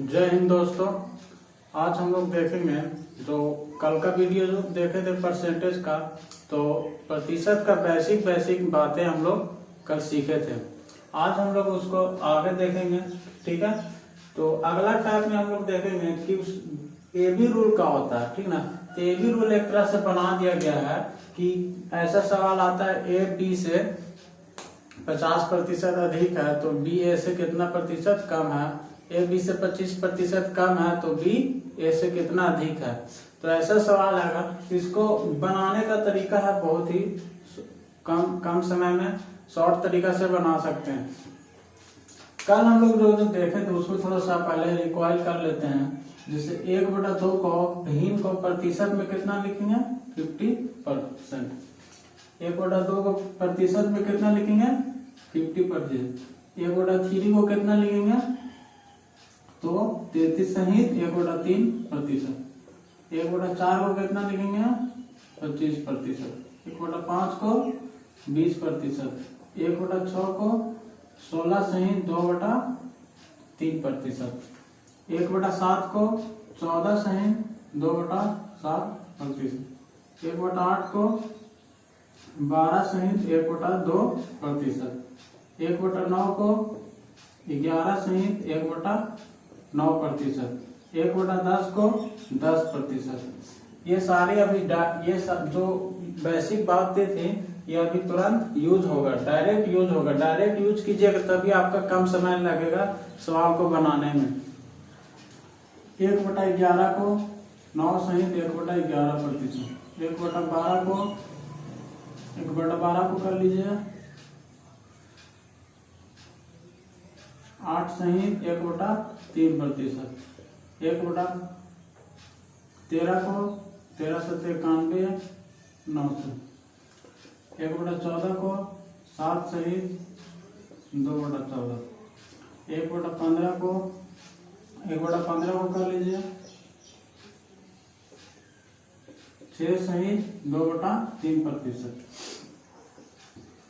जय हिंद दोस्तों। आज हम लोग देखेंगे जो कल का वीडियो जो देखे थे परसेंटेज का, तो प्रतिशत का बेसिक बातें हम लोग कल सीखे थे। आज हम लोग उसको आगे देखेंगे। ठीक है, तो अगला टाइप में हम लोग देखेंगे कि उस एबी रूल का होता है। ठीक ना, तो एबी रूल एक तरह से बना दिया गया है कि ऐसा सवाल आता है ए बी से 50% अधिक है तो बी ए से कितना प्रतिशत कम है, ए बी से 25% कम है तो बी ए से कितना अधिक है। तो ऐसा सवाल आएगा। इसको बनाने का तरीका है बहुत ही कम समय में शॉर्ट तरीका से बना सकते हैं। कल हम लोग जो देखे थे उसको थोड़ा सा पहले रिकॉइल कर लेते हैं। जैसे 1/2 को भिन्न को प्रतिशत में कितना लिखेंगे, 50%। 1/2 को प्रतिशत में कितना लिखेंगे, 50%। 1/3 को कितना लिखेंगे, तो 33 सहित 1/3%। 1/4 को कितना लिखेंगे, 25%। 1/5 को 20%। 1/6 को 16 सहित 2/3%। 1/7 को 14 सहित 2/7%। 1/8 को 12 सहित 1/2%। 1/9 को 11 सहित 1/9%। 1/10 को 10%। ये सारे अभी जो बेसिक बातें थी ये अभी तुरंत यूज होगा, डायरेक्ट यूज होगा। डायरेक्ट यूज कीजिएगा तभी आपका कम समय लगेगा सवाल को बनाने में। 1/11 को 9 सहित 1/11%। 1/12 को 1/12 को कर लीजिए 8 सहित 1/3%। 1/13 को 13 से 91 900। 1/14 को 7 सहित 2/14। 1/15 को 1/15 को कर लीजिए 6 सहित 2/3%।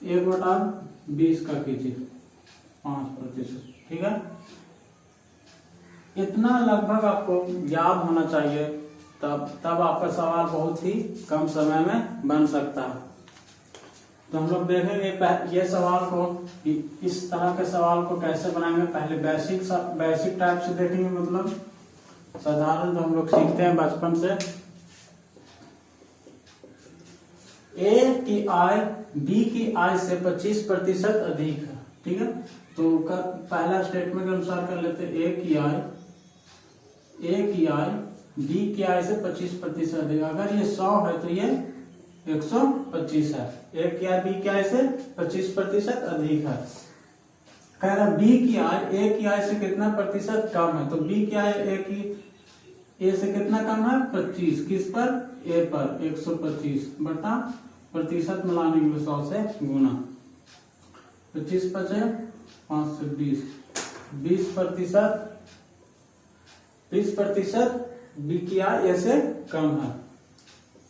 1/20 का कीजिए 5%। ठीक है, इतना लगभग आपको याद होना चाहिए, तब आपका सवाल बहुत ही कम समय में बन सकता है। तो हम लोग देखेंगे ये सवाल को, इस तरह के सवाल को कैसे बनाएंगे। पहले बेसिक टाइप से देखेंगे, मतलब साधारण जो हम लोग सीखते हैं बचपन से। ए की आय बी की आय से 25% अधिक है। ठीक है, तो पहला स्टेटमेंट के अनुसार कर लेते हैं। ए की आय बी की आय से 25% अधिक। अगर ये 100 है तो ये 125 है। ए की आय बी की आय से 25% अधिक है। कह रहा बी की आय ए की आय से कितना प्रतिशत कम है, तो बी की आय ए से कितना कम है, 25। किस पर, ए पर। 125 बटा प्रतिशत मिलाने के लिए 100 से गुना। 25 बचे 5 से 20। 20% बी की आय ए से कम है,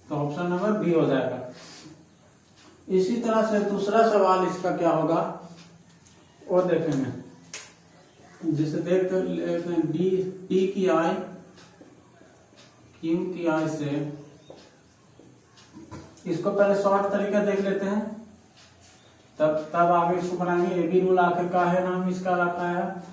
तो ऑप्शन नंबर बी हो जाएगा। इसी तरह से दूसरा सवाल इसका क्या होगा वो देखेंगे। जिसे देखते लेते हैं बी की आय क्यू की आय से, इसको पहले शॉर्ट तरीका देख लेते हैं, तब आगे इसको बनाएंगे। ए बी रूल आखिर का है, नाम इसका रखा है।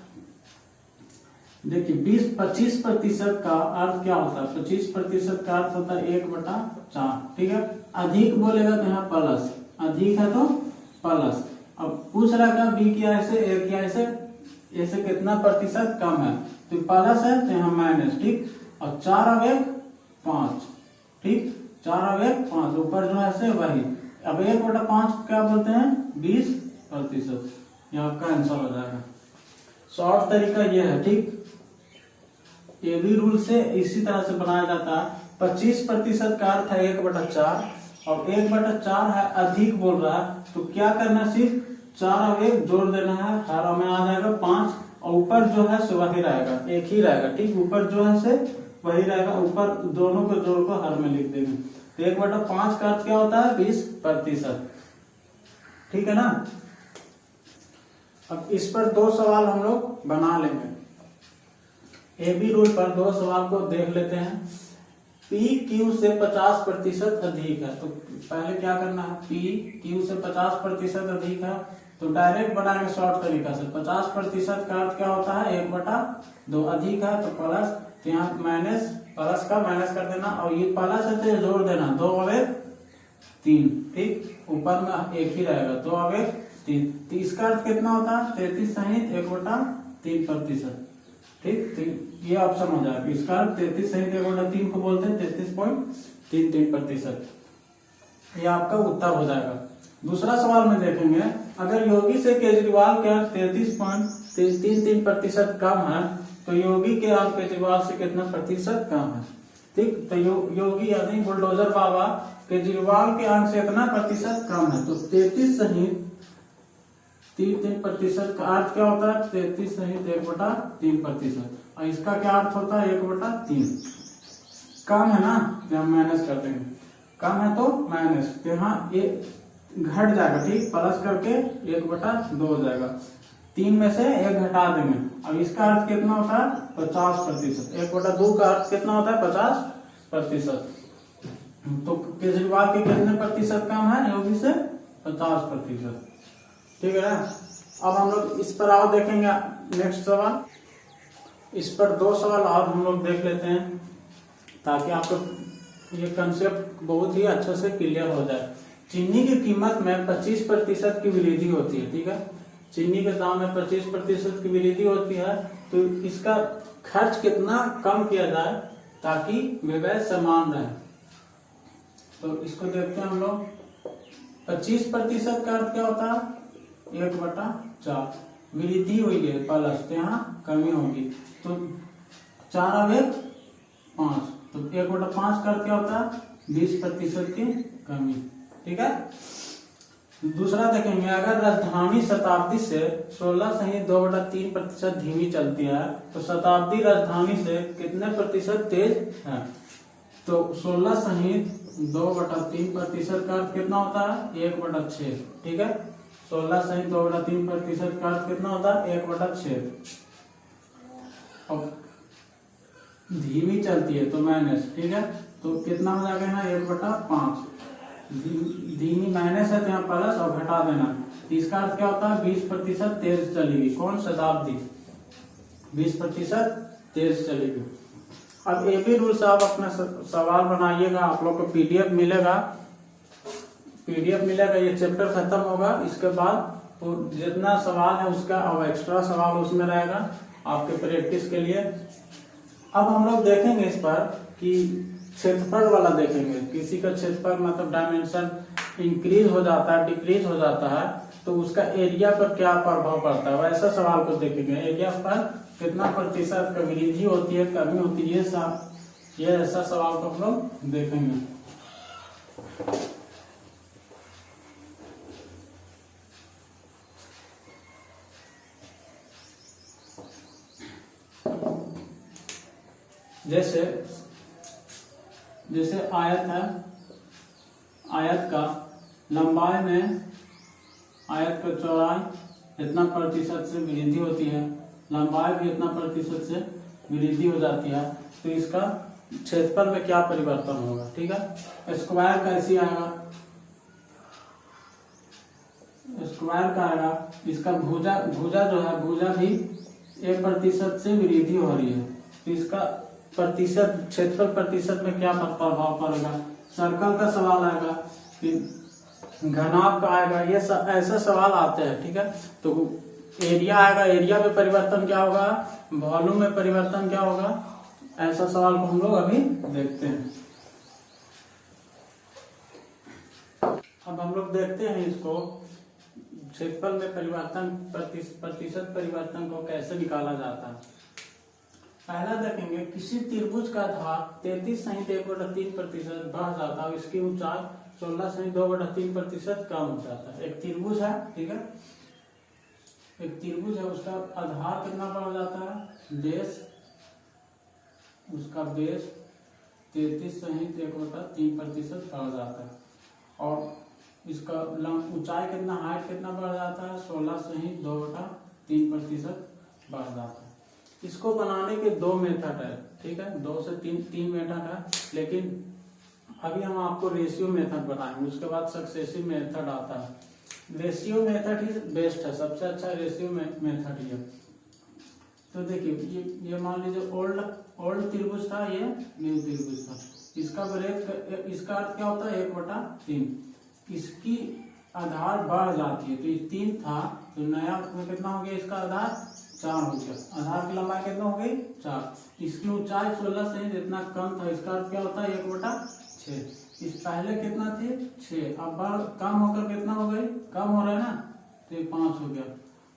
देखिए 25% का अर्थ क्या होता है, 25% का अर्थ होता है 1/4। ठीक है, अधिक बोलेगा तो यहाँ प्लस, अधिक है तो प्लस। अब पूछ रहा था बी की आय से ए की आय से ए से कितना प्रतिशत कम है, तो प्लस है तो यहाँ माइनस। ठीक, और 4 और 1 5। ठीक, 4 और 1 5, ऊपर जो है से वही। अब 1/5 क्या बोलते हैं, 20%। यहाँ आपका आंसर हो जाएगा। शॉर्ट तरीका ये है। ठीक, एबी रूल से इसी तरह से बनाया जाता है। 25% का अर्थ है 1/4, और 1/4 है अधिक बोल रहा है, तो क्या करना है, सिर्फ 4 और 1 जोड़ देना है, हर में आ जाएगा 5, और ऊपर जो है सो वही रहेगा, एक ही रहेगा। ठीक, ऊपर जो है से वही रहेगा, ऊपर दोनों को जोड़ को हर में लिख देंगे। तो 1/5 का अर्थ क्या होता है, 20%। ठीक है ना। अब इस पर 2 सवाल हम लोग बना लेंगे। ए बी रूल पर दो सवाल को देख लेते हैं। पी क्यू से 50% अधिक है, तो पहले क्या करना है, पी क्यू से 50% अधिक है, तो डायरेक्ट बनाएंगे शॉर्ट तरीका से। 50% का अर्थ क्या होता है, 1/2, अधिक है तो प्लस, तो यहाँ माइनस, प्लस का माइनस कर देना, और ये प्लस है तो जोड़ देना, 2 और 1 3, ठीक, ऊपर में एक ही रहेगा, 2 और 1 3, तो इसका अर्थ कितना होता है, 33 सहित 1/3%, ठीक। तो ये ऑप्शन हो जाएगा, इसका अर्थ 33 सहित 1/3 को बोलते हैं 33.33%। ये आपका उत्तर हो जाएगा। दूसरा सवाल में देखेंगे, अगर योगी से केजरीवाल के अंक 33.33% कम है, तो योगी के अंक केजरीवाल से कितना प्रतिशत कम है, ठीक। तो योगी यानी बुलडोजर बाबा केजरीवाल के अंक से इतना प्रतिशत कम है, तो 33 सहित 3% का अर्थ क्या होता है, 33 सहित 1/3%, और इसका क्या अर्थ होता है, 1/3। कम है ना, जब माइनस कर देंगे, कम है तो माइनस, तो यहाँ ये घट जाएगा, ठीक, प्लस करके 1/2 हो जाएगा, 3 में से 1 घटा देंगे। अब इसका अर्थ कितना होता है, 50%। 1/2 का अर्थ कितना होता है, 50%। तो केजरीवाल के कितने प्रतिशत कम है, योगी से 50%, ठीक है ना। अब हम लोग इस पर और देखेंगे नेक्स्ट सवाल। इस पर 2 सवाल और हम लोग देख लेते हैं, ताकि आपको ये कंसेप्ट बहुत ही अच्छे से क्लियर हो जाए। चीनी की कीमत में 25% की वृद्धि होती है, ठीक है, चीनी के दाम में 25% की वृद्धि होती है, तो इसका खर्च कितना कम किया जाए ताकि व्यय समान रहे। तो इसको देखते हैं हम लोग। 25% का अर्थ क्या होता है, 1/4, वृद्धि हुई है प्लस, तो यहाँ कमी होगी, तो 4 और 1 5, तो 1/5 का अर्थ क्या होता है, 20% की कमी, ठीक है। दूसरा देखेंगे, अगर राजधानी शताब्दी से 16 सहित 2/3% धीमी चलती है, तो शताब्दी राजधानी से कितने प्रतिशत तेज है, तो 16 सहित 2/3% का अर्थ कितना होता है, 1/6, ठीक है। 16 सहित 2/3% का अर्थ कितना होता है, 1/6। अब धीमी चलती है तो माइनस, ठीक है, तो कितना हो जाएगा यहाँ, 1/5। धीमी माइनस है तो यहाँ प्लस और घटा देना, तो इसका अर्थ क्या होता है, 20% तेज चलेगी, कौन, शताब्दी 20% तेज चलेगी। अब ए बी रूल से आप अपना सवाल बनाइएगा, आप लोग को पीडीएफ मिलेगा, ये चैप्टर खत्म होगा, इसके बाद तो जितना सवाल है उसका अब एक्स्ट्रा सवाल उसमें रहेगा आपके प्रैक्टिस के लिए। अब हम लोग देखेंगे इस पर कि क्षेत्रफल वाला देखेंगे, किसी का क्षेत्रफल मतलब डायमेंशन इंक्रीज हो जाता है, डिक्रीज हो जाता है, तो उसका एरिया पर क्या प्रभाव पड़ता है, वैसा सवाल को देखेंगे। एरिया पर कितना प्रतिशत का वृद्धि होती है, कमी होती है, ये ऐसा सवाल को हम लोग देखेंगे। जैसे आयत है, आयत का लंबाई में आयत का चौड़ाई इतना प्रतिशत से वृद्धि होती है, लंबाई भी इतना प्रतिशत से वृद्धि हो जाती है, तो इसका क्षेत्रफल में क्या परिवर्तन होगा, ठीक है। स्क्वायर कैसी आएगा, स्क्वायर का आएगा, इसका भुजा जो है, भुजा भी 1% से वृद्धि हो रही है, तो इसका प्रतिशत, क्षेत्रफल प्रतिशत में क्या प्रभाव पड़ेगा। सर्कल का सवाल आएगा, फिर घनाभ का आएगा, ये ऐसे सवाल आते हैं, ठीक है। तो एरिया आएगा, एरिया में परिवर्तन क्या होगा, वॉल्यूम में परिवर्तन क्या होगा, ऐसा सवाल को हम लोग अभी देखते हैं। अब हम लोग देखते हैं इसको, क्षेत्रफल में परिवर्तन, प्रतिशत परिवर्तन को कैसे निकाला जाता है। पहला देखेंगे, किसी त्रिभुज का आधार 33 सहित 1/3% बढ़ जाता है, इसकी ऊंचाई 16 सहित 2/3% कम हो जाता है। एक त्रिभुज है, ठीक है, एक त्रिभुज है, उसका आधार कितना बढ़ जाता है, बेस, उसका बेस 33 सहित 1/3% बढ़ जाता है, और इसका ऊंचाई कितना, हाइट कितना बढ़ जाता है, 16 सहित 2/3% बढ़ जाता है। इसको बनाने के दो मेथड है, ठीक है, 2 से 3 मेथड है, लेकिन अभी हम आपको रेशियो मेथड बताएंगे, उसके बाद सक्सेसिव मेथड आता है। रेशियो मेथड ही बेस्ट है, सबसे अच्छा रेशियो मेथड ही है। तो देखिए ये मान लीजिए ओल्ड त्रिभुज था, ये न्यू त्रिभुज था, इसका ब्रेक, इसका अर्थ क्या होता है 1/3। इसकी आधार बढ़ जाती है, तो ये 3 था तो नया में कितना हो गया, इसका आधार 4 हो गया, आधार की लंबाई कितना हो गई 4। इसकी ऊंचाई 16 से जितना कम था, इसका अर्थ क्या होता है 1/6। इस पहले कितना थे 6, अब बढ़ कम होकर कितना हो गई, कम हो रहा है ना, तो ये 5 हो गया।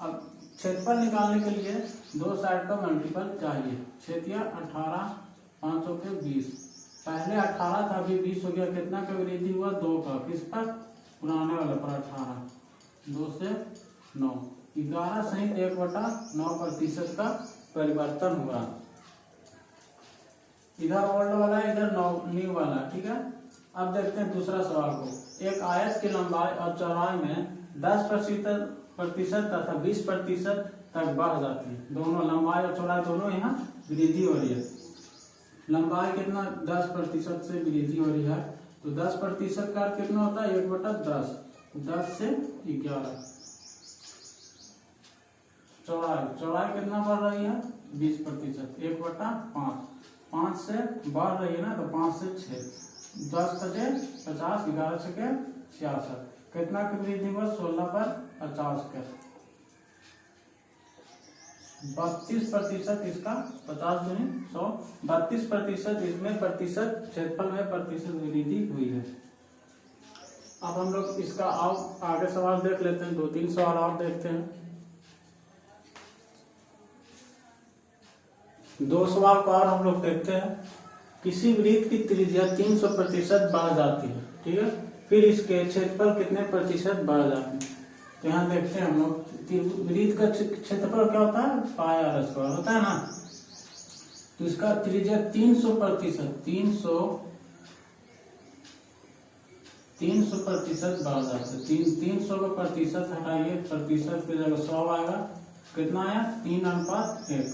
अब क्षेत्रफल निकालने के लिए दो साइड का मल्टीपल चाहिए, 6 18 500 के 20, पहले 18 था अभी 20 हो गया, कितना का वृद्धि हुआ 2 का, किस पर, पुराने वाले पर 18, 2 से 9, 11 सहित 1/9% का परिवर्तन हुआ। इधर ओल्ड वाला है, इधर न्यू वाला, ठीक है। अब देखते हैं दूसरा सवाल को। एक आयत की लंबाई और चौड़ाई में 10% तथा 20% तक बढ़ जाती है, दोनों लंबाई और चौड़ाई दोनों यहाँ वृद्धि हो रही है। लंबाई कितना 10% से वृद्धि हो रही है, तो 10% का कितना होता है 1/10, 10 से 11। चौड़ाई कितना बढ़ रही है 20%, 1/5, 5 से बढ़ रही है ना, तो 5 से 6, 10 बजे 50, 11 छके 66, कितना की वृद्धि हुआ 16 पर 50 का, 32% इसका, 50 दूनी 100, 32% इसमें प्रतिशत, क्षेत्रफल में प्रतिशत वृद्धि हुई है। अब हम लोग इसका आगे सवाल देख लेते हैं, 2-3 सवाल और देखते हैं। 2 सवाल को और हम लोग देखते हैं। किसी वृत्त की त्रिज्या 300% बढ़ जाती है, ठीक है, फिर इसके क्षेत्रफल कितने प्रतिशत बढ़ जाते हैं। तो यहाँ देखते हैं हम लोग, वृत्त का क्षेत्रफल क्या होता है πr² होता है ना, तो इसका त्रिज्या 300%, 300% बढ़ जाता है। 300 का प्रतिशत हटाइए, प्रतिशत की जगह 100 आएगा, कितना आया 3:1,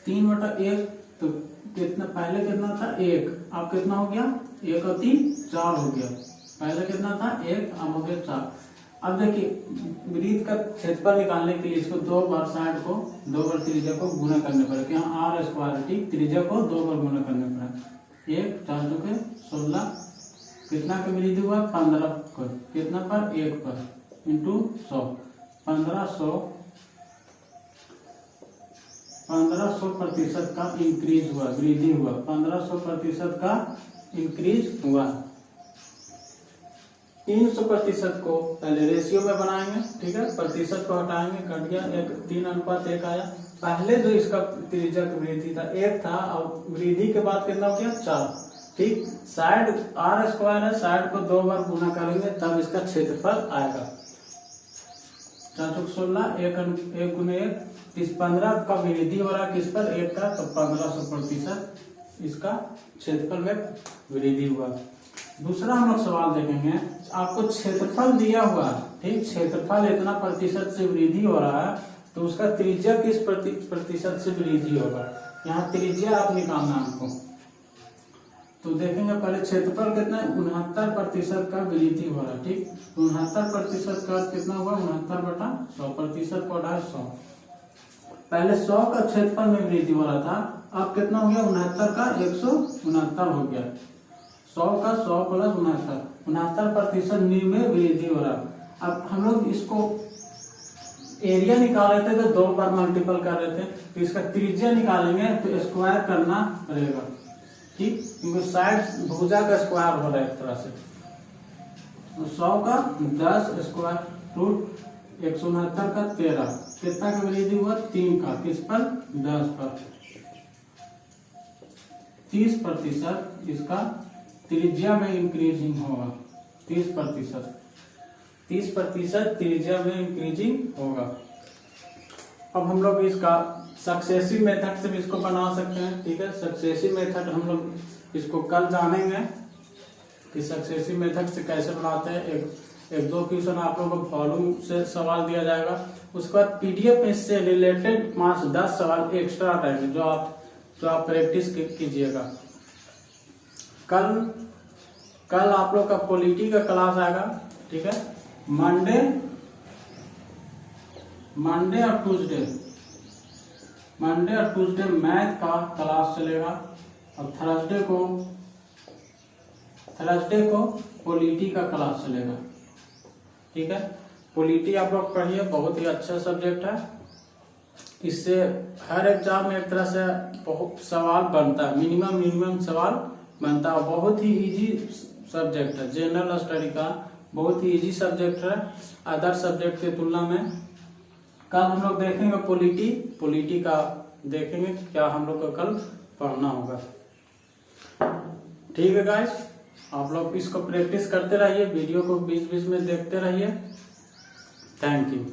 3/1, तो कितना, पहले कितना था 1, अब कितना हो गया 1 और 3 4 हो गया, पहले कितना था 1, अब हो गया 4। अब देखिए वृत्त का क्षेत्रफल निकालने के लिए इसको 2 बार साइड को, 2 बार त्रिज्या को गुना करने पड़ेगा, यहाँ r², ठीक, त्रिज्या को 2 बार गुना करने पड़ेगा, 1 4 चौके 16, कितना का वृद्धि हुआ 15 पर, कितना पर 1 पर, इंटू 100, 1500% का इंक्रीज हुआ, वृद्धि हुआ, 1500% का इंक्रीज हुआ। 300% को पहले रेशियो में बनाएंगे, ठीक है, प्रतिशत को हटाएंगे, कट गया, 3:1 आया। पहले जो इसका त्रिज्या की वृद्धि था 1 था, और वृद्धि के बाद कितना हो गया 4, ठीक। साइड r² है, साइड को 2 बार गुना करेंगे तब इसका क्षेत्रफल आएगा, 4 16, 1 गुने 1, इस 15 का वृद्धि हो रहा है किस पर 1 का, तो 1500% इसका क्षेत्रफल में वृद्धि हुआ। दूसरा हम लोग सवाल देखेंगे, आपको क्षेत्रफल दिया हुआ है, ठीक, क्षेत्रफल इतना प्रतिशत से वृद्धि हो रहा है, तो उसका त्रिज्या किस प्रतिशत से वृद्धि होगा, यहाँ त्रिज्या आप निकालना हमको। तो देखेंगे पहले क्षेत्रफल कितना है 69% का वृद्धि हो रहा है, ठीक, 69% का कितना हुआ 69/100, को हटाए 100, पहले 100 का क्षेत्रफल में वृद्धि हो रहा था, अब कितना हो गया 69 का 169 हो गया, 100 का 100 प्लस 69% न्यू में वृद्धि हो रहा है। अब हम लोग इसको एरिया निकाल रहे थे तो 2 बार मल्टीपल कर रहे थे, तो इसका त्रिज्या निकालेंगे तो स्क्वायर करना पड़ेगा, ठीक, क्योंकि साइड भुजा का स्क्वायर हो रहा है एक तरह से, तो 100 का 10 स्क्वायर रूट 169 का 13, कितना का वृद्धि हुआ 3 का, किस पर 10 पर, 30% इसका त्रिज्या में इंक्रीजिंग होगा, 30% त्रिज्या में इंक्रीजिंग होगा। अब हम लोग इसका सक्सेसिव मेथड से भी इसको बना सकते हैं, ठीक है, सक्सेसिव मेथड हम लोग इसको कल जानेंगे कि सक्सेसिव मेथड से कैसे बनाते हैं। एक 2 क्वेश्चन आप लोगों को वॉल्यूम से सवाल दिया जाएगा, उसके बाद पीडीएफ में इससे रिलेटेड 5-10 सवाल एक्स्ट्रा रहेंगे जो आप प्रैक्टिस कीजिएगा। कल आप लोग का पॉलिटी का क्लास आएगा, ठीक है। मंडे और ट्यूसडे मैथ का क्लास चलेगा और थर्सडे को पॉलिटी का क्लास चलेगा, ठीक है। पॉलिटी आप लोग पढ़िए, बहुत ही अच्छा सब्जेक्ट है। इससे हर एग्जाम में एक तरह से बहुत सवाल बनता है, मिनिमम सवाल बनता है। बहुत ही इजी सब्जेक्ट है, जनरल स्टडी का बहुत ही इजी सब्जेक्ट है अदर सब्जेक्ट की तुलना में। कल हम लोग देखेंगे पॉलिटी का देखेंगे क्या हम लोग को कल पढ़ना होगा, ठीक है गाइस। आप लोग इसको प्रैक्टिस करते रहिए, वीडियो को बीच बीच में देखते रहिए। Thank you.